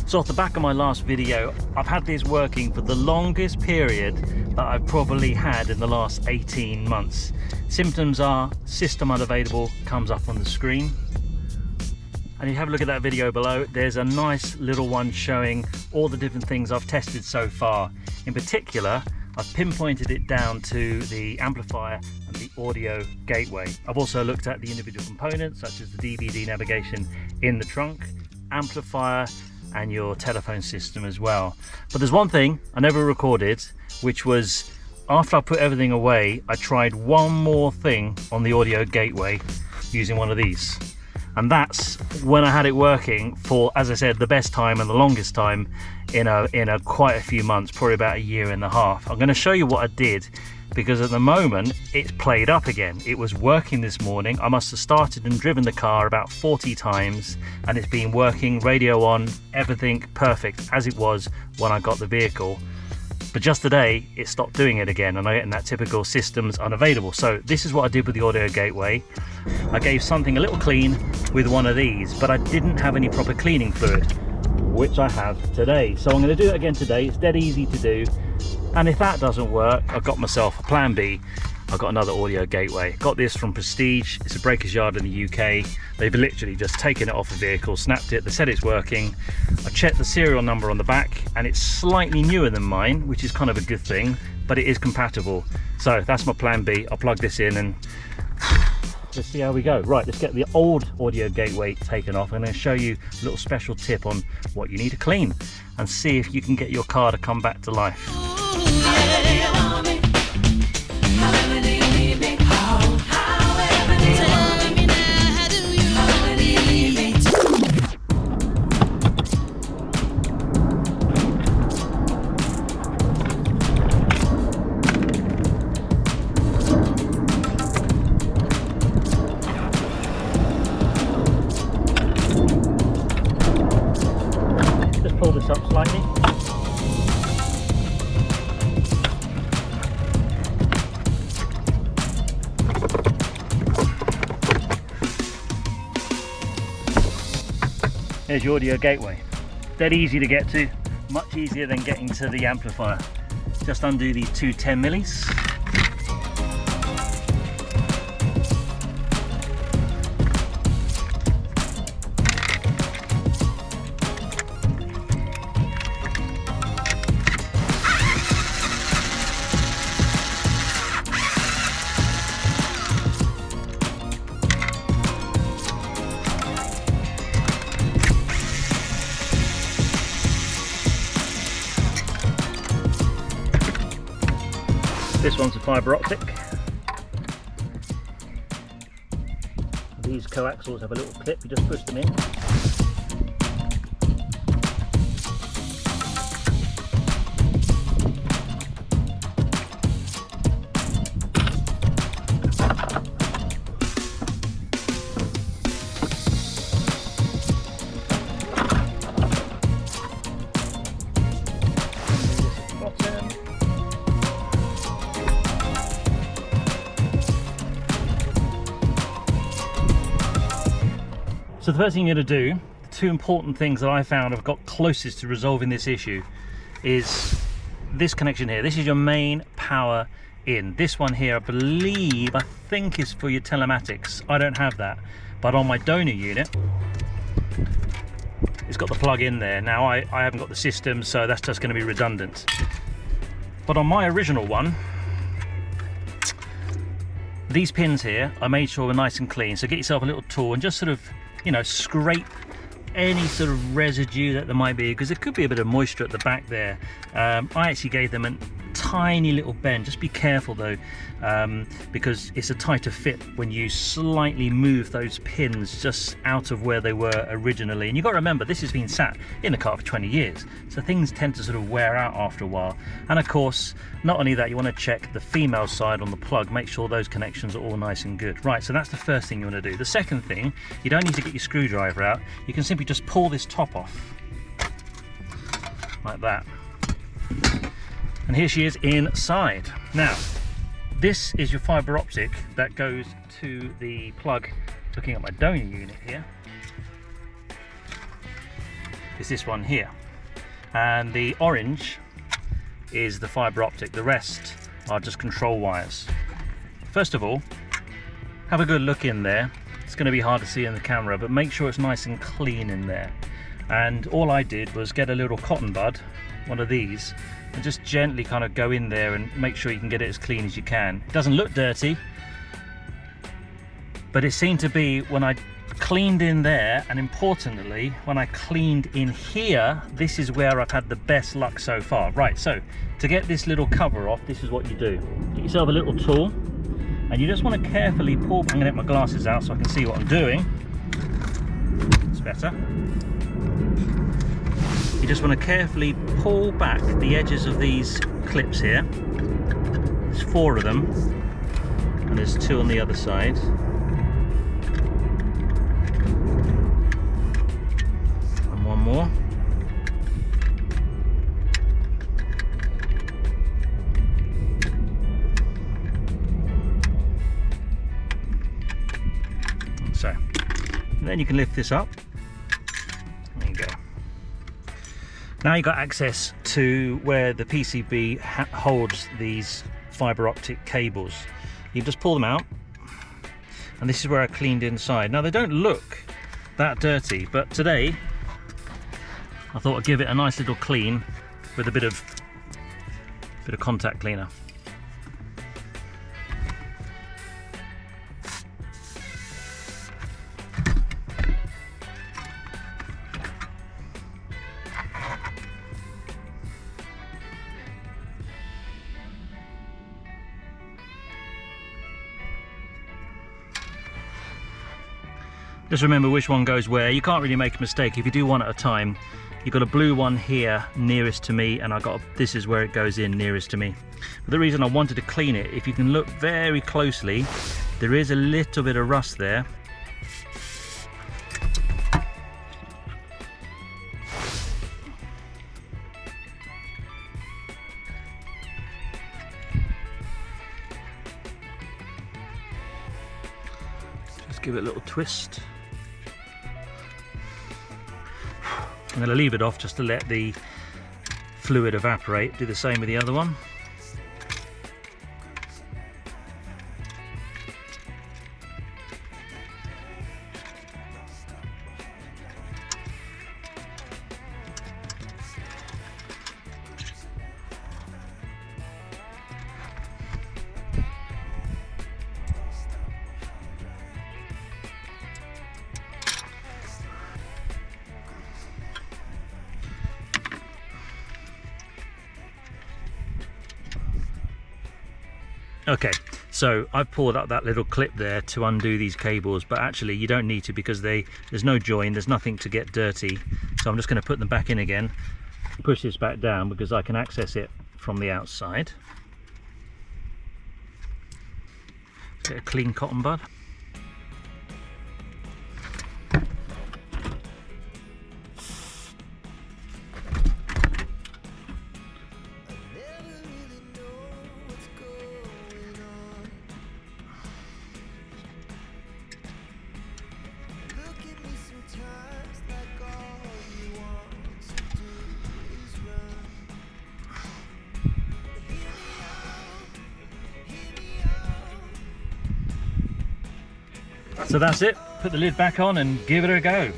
So off the back of my last video, I've had this working for the longest period that I've probably had in the last 18 months. Symptoms are system unavailable, comes up on the screen. And you have a look at that video below, there's a nice little one showing all the different things I've tested so far. In particular, I've pinpointed it down to the amplifier and the audio gateway. I've also looked at the individual components such as the DVD navigation in the trunk, amplifier, and your telephone system as well. But there's one thing I never recorded, which was after I put everything away, I tried one more thing on the audio gateway using one of these. And that's when I had it working for, as I said, the best time and the longest time in a quite a few months, probably about a year and a half. I'm going to show you what I did, because at the moment it's played up again. It was working this morning. I must have started and driven the car about 40 times, and it's been working, radio on, everything perfect as it was when I got the vehicle. But just today it stopped doing it again, and I'm getting that typical systems unavailable. So this is what I did with the audio gateway. I gave something a little clean with one of these, but I didn't have any proper cleaning fluid, which I have today. So I'm going to do it again today. It's dead easy to do. And if that doesn't work, I've got myself a plan B. I've got another audio gateway. Got this from Prestige. It's a breaker's yard in the UK. They've literally just taken it off the vehicle, snapped it, they said it's working. I checked the serial number on the back, and it's slightly newer than mine, which is kind of a good thing, but it is compatible. So that's my plan B. I'll plug this in and let's see how we go. Right, let's get the old audio gateway taken off. I'm going to show you a little special tip on what you need to clean and see if you can get your car to come back to life. Just pull this up slightly. There's your audio gateway. Dead easy to get to, much easier than getting to the amplifier. Just undo these two 10 millis. This one's a fibre optic. These coaxials have a little clip, you just push them in. So the first thing you're going to do, the two important things that I found have got closest to resolving this issue, is this connection here. This is your main power in. This one here, I think is for your telematics. I don't have that, but on my donor unit, it's got the plug in there. Now I haven't got the system, so that's just going to be redundant. But on my original one, these pins here, I made sure were nice and clean. So get yourself a little tool and just sort of, you know, scrape any sort of residue that there might be, because there could be a bit of moisture at the back there. I actually gave them a tiny little bend. Just be careful though, because it's a tighter fit when you slightly move those pins just out of where they were originally. And you've got to remember, this has been sat in the car for 20 years, so things tend to sort of wear out after a while. And of course, not only that, you want to check the female side on the plug, make sure those connections are all nice and good. Right, so that's the first thing you want to do. The second thing, you don't need to get your screwdriver out. You can simply just pull this top off like that, and here she is inside. Now this is your fibre optic that goes to the plug. Looking at my donor unit here, is this one here, and the orange is the fibre optic. The rest are just control wires. First of all, have a good look in there. It's going to be hard to see in the camera, but make sure it's nice and clean in there. And all I did was get a little cotton bud, one of these, and just gently kind of go in there and make sure you can get it as clean as you can. It doesn't look dirty, but it seemed to be when I cleaned in there, and importantly when I cleaned in here, this is where I've had the best luck so far. Right, so to get this little cover off, this is what you do. Get yourself a little tool, and you just want to carefully pull. I'm going to get my glasses out so I can see what I'm doing. It's better. You just want to carefully pull back the edges of these clips here. There's 4 of them, and there's 2 on the other side. And 1 more. So, and then you can lift this up. There you go. Now you've got access to where the PCB holds these fibre optic cables. You just pull them out, and this is where I cleaned inside. Now they don't look that dirty, but today I thought I'd give it a nice little clean with a bit of contact cleaner. Just remember which one goes where. You can't really make a mistake if you do one at a time. You've got a blue one here nearest to me, and this is where it goes in nearest to me. But the reason I wanted to clean it, if you can look very closely, there is a little bit of rust there. Just give it a little twist. I'm going to leave it off just to let the fluid evaporate. Do the same with the other one. Okay, so I've pulled up that little clip there to undo these cables, but actually you don't need to, because there's no join, there's nothing to get dirty. So I'm just going to put them back in again, push this back down because I can access it from the outside. Get a clean cotton bud. So that's it, put the lid back on and give it a go.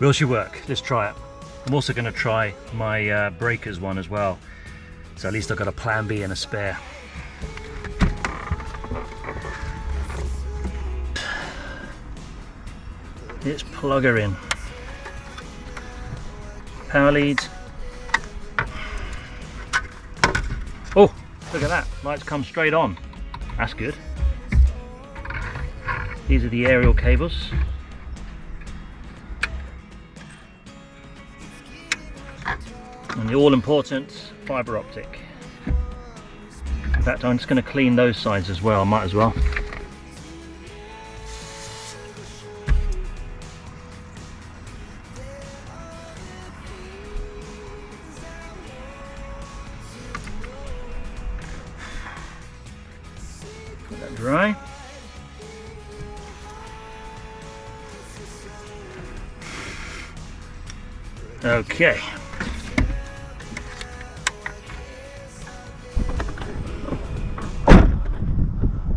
Will she work? Let's try it. I'm also going to try my breakers one as well, so at least I've got a plan B and a spare. Let's plug her in. Power leads. Oh, look at that, lights come straight on. That's good. These are the aerial cables. And the all-important fibre optic. In fact, I'm just going to clean those sides as well, might as well. try. Okay.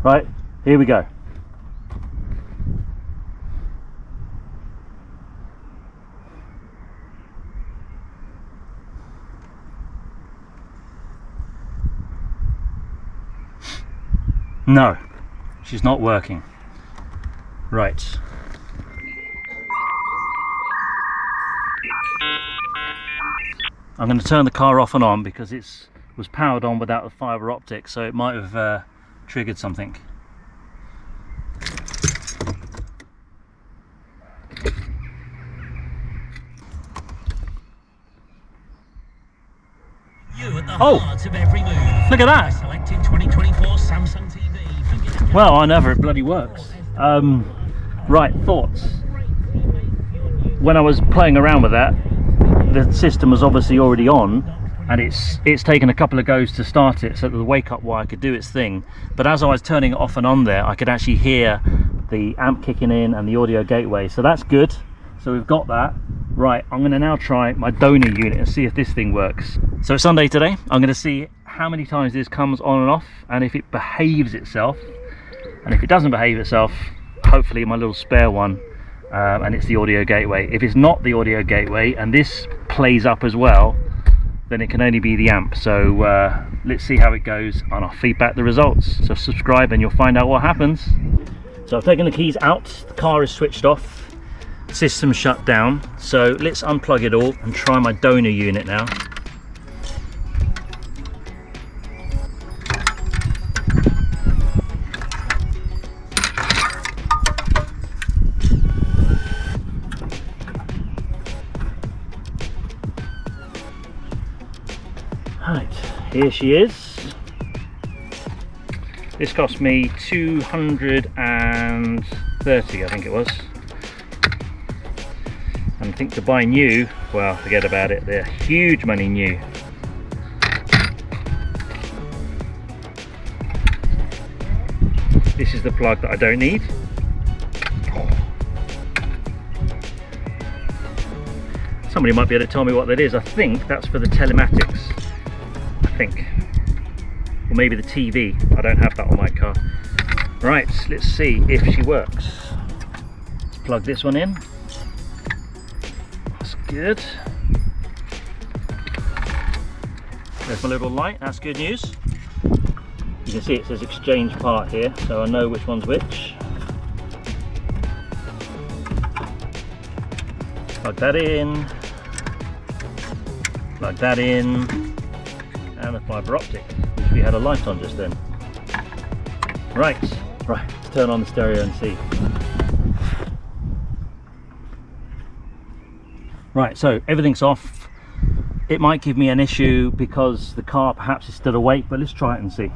Right, here we go. No, she's not working. Right. I'm going to turn the car off and on because it was powered on without the fibre optic, so it might have triggered something. Heart of every move. Look at that! Selected 2024 Samsung TV. Well, I never, it bloody works. Right, thoughts. When I was playing around with that, the system was obviously already on, and it's taken a couple of goes to start it, so that the wake-up wire could do its thing. But as I was turning it off and on there, I could actually hear the amp kicking in and the audio gateway, so that's good. So we've got that. Right, I'm going to now try my donor unit and see if this thing works. So it's Sunday today. I'm going to see how many times this comes on and off, and if it behaves itself. And if it doesn't behave itself, hopefully my little spare one, and it's the audio gateway. If it's not the audio gateway and this plays up as well, then it can only be the amp. So let's see how it goes, and I'll feed back the results. So subscribe and you'll find out what happens. So I've taken the keys out, the car is switched off. System shut down, so let's unplug it all and try my donor unit now. Right, here she is. This cost me $230, I think it was. And I think to buy new, well, forget about it, they're huge money new. This is the plug that I don't need. Somebody might be able to tell me what that is. I think that's for the telematics, I think. Or maybe the TV, I don't have that on my car. Right, let's see if she works. Let's plug this one in. Good. There's my little light, that's good news. You can see it says exchange part here, so I know which one's which. Plug that in, plug that in, and the fibre optic, which we had a light on just then. Right, let's turn on the stereo and see. Right, so everything's off. It might give me an issue because the car perhaps is still awake, but let's try it and see.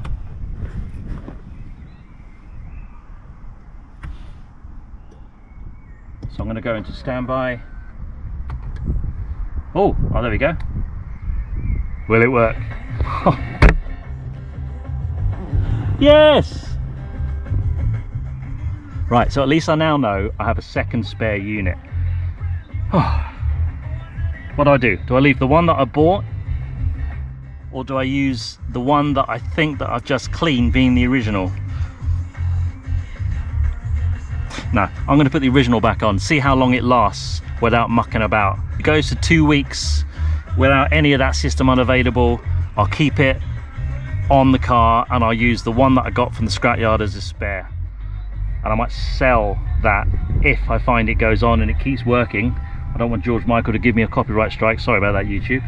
So I'm going to go into standby. Oh, there we go. Will it work? Yes! Right, so at least I now know I have a second spare unit. What do? Do I leave the one that I bought, or do I use the one that I think that I've just cleaned, being the original? No, I'm going to put the original back on, see how long it lasts without mucking about. It goes to 2 weeks without any of that system unavailable. I'll keep it on the car and I'll use the one that I got from the scrapyard as a spare. And I might sell that if I find it goes on and it keeps working. I don't want George Michael to give me a copyright strike. Sorry about that, YouTube.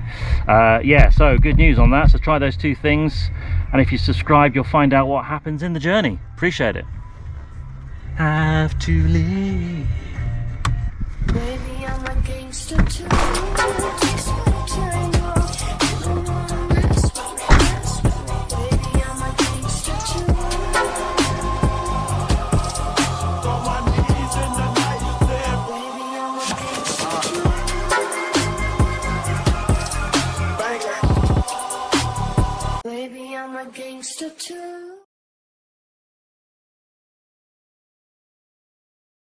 Yeah, so good news on that. So try those two things, and if you subscribe, you'll find out what happens in the journey. Appreciate it. Have to live. Baby, I'm a gangster too. Baby, I'm a gangster too.